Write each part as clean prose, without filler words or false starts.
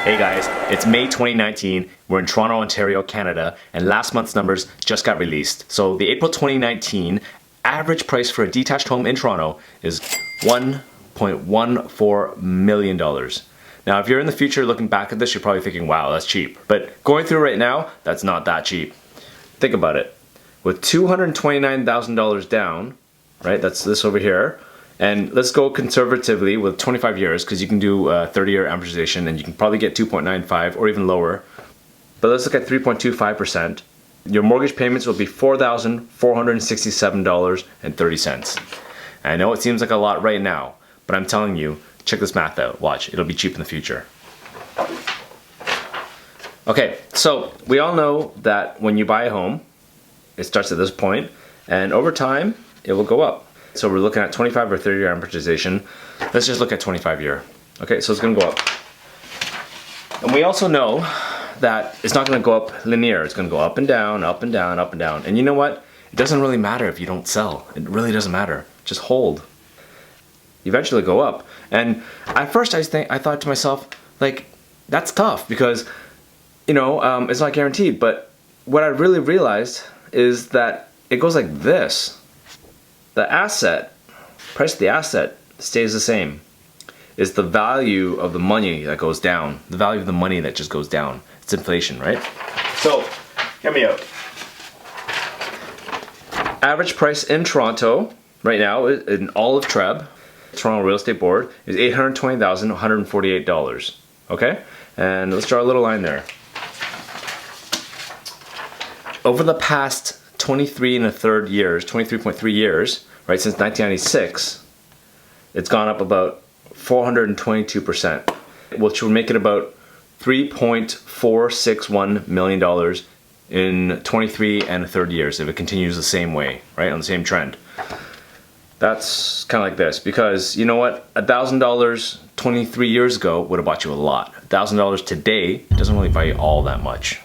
Hey guys, it's May 2019. We're in Toronto, Ontario, Canada, and last month's numbers just got released. So the April 2019 average price for a detached home in Toronto is $1.14 million. Now, if you're in the future looking back at this, you're probably thinking, wow, that's cheap. But going through right now, that's not that cheap. Think about it. With $229,000 down, right, that's this over here, and let's go conservatively with 25 years because you can do 30-year amortization and you can probably get 2.95 or even lower. But let's look at 3.25%. Your mortgage payments will be $4,467.30. I know it seems like a lot right now, but I'm telling you, check this math out. Watch, it'll be cheap in the future. Okay, so we all know that when you buy a home, it starts at this point, and over time, it will go up. So we're looking at 25 or 30-year amortization. Let's just look at 25-year. Okay, so it's gonna go up. And we also know that it's not gonna go up linear. It's gonna go up and down, up and down, up and down. And you know what? It doesn't really matter if you don't sell. It really doesn't matter. Just hold. Eventually go up. And at first I thought to myself, like, that's tough because, you know, it's not guaranteed. But what I really realized is that it goes like this. The asset, price of the asset stays the same. It's the value of the money that goes down. The value of the money that just goes down. It's inflation, right? So, hear me out. Average price in Toronto right now, in all of TREB, Toronto Real Estate Board, is $820,148. Okay? And let's draw a little line there. Over the past 23.3 years, right, since 1996, it's gone up about 422%, which would make it about $3.461 million in 23.3 years if it continues the same way, right, on the same trend. That's kind of like this, because you know what, $1,000 23 years ago would have bought you a lot. $1,000 today doesn't really buy you all that much.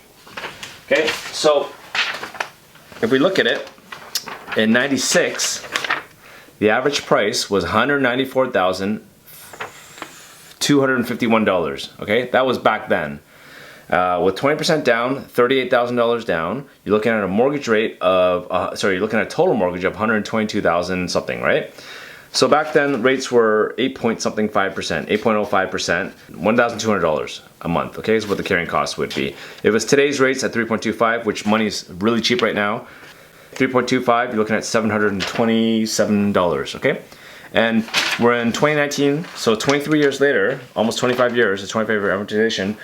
Okay, so if we look at it, in 96, the average price was $194,251, okay? That was back then. With 20% down, $38,000 down, you're looking at a mortgage rate of, you're looking at a total mortgage of 122,000 something, right? So back then, rates were 8.05%, $1,200 a month, okay, is what the carrying cost would be. If it was today's rates at 3.25, which money's really cheap right now, 3.25, you're looking at $727, okay? And we're in 2019, so 23 years later, almost 25 years, a 25-year amortization,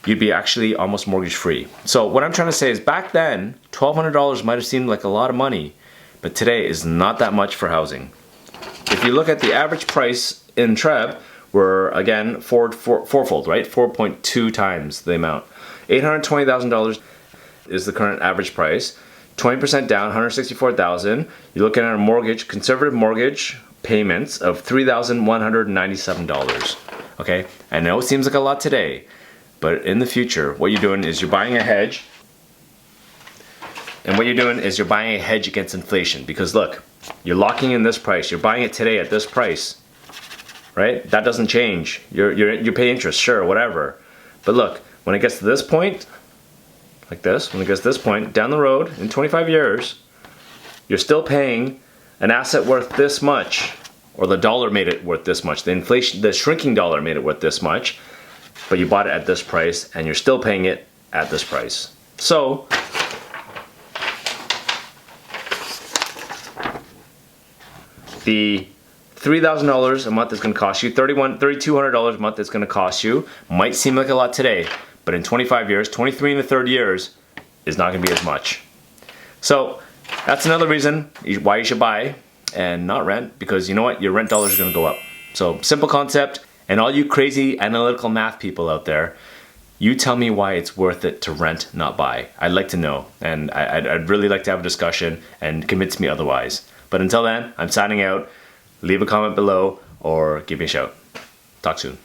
you'd be actually almost mortgage free. So what I'm trying to say is back then, $1,200 might have seemed like a lot of money, but today is not that much for housing. If you look at the average price in TREB, we're again fourfold, right? 4.2 times the amount. $820,000 is the current average price. 20% down, $164,000. You're looking at a mortgage, conservative mortgage payments of $3,197. Okay, I know it seems like a lot today, but in the future, what you're doing is you're buying a hedge. And what you're doing is you're buying a hedge against inflation, because look, you're locking in this price. You're buying it today at this price, right? That doesn't change. You pay interest, sure, whatever. But look, when it gets to this point, like this, when it gets to this point, down the road, in 25 years, you're still paying an asset worth this much, or the dollar made it worth this much. The shrinking dollar made it worth this much, but you bought it at this price, and you're still paying it at this price. So, the $3,000 a month is going to cost you, $3,200 a month is going to cost you, might seem like a lot today, but in 25 years, 23.3 years, is not going to be as much. So that's another reason why you should buy and not rent, because you know what, your rent dollars are going to go up. So simple concept, and all you crazy analytical math people out there, you tell me why it's worth it to rent, not buy. I'd like to know, and I'd really like to have a discussion and convince me otherwise. But until then, I'm signing out. Leave a comment below or give me a shout. Talk soon.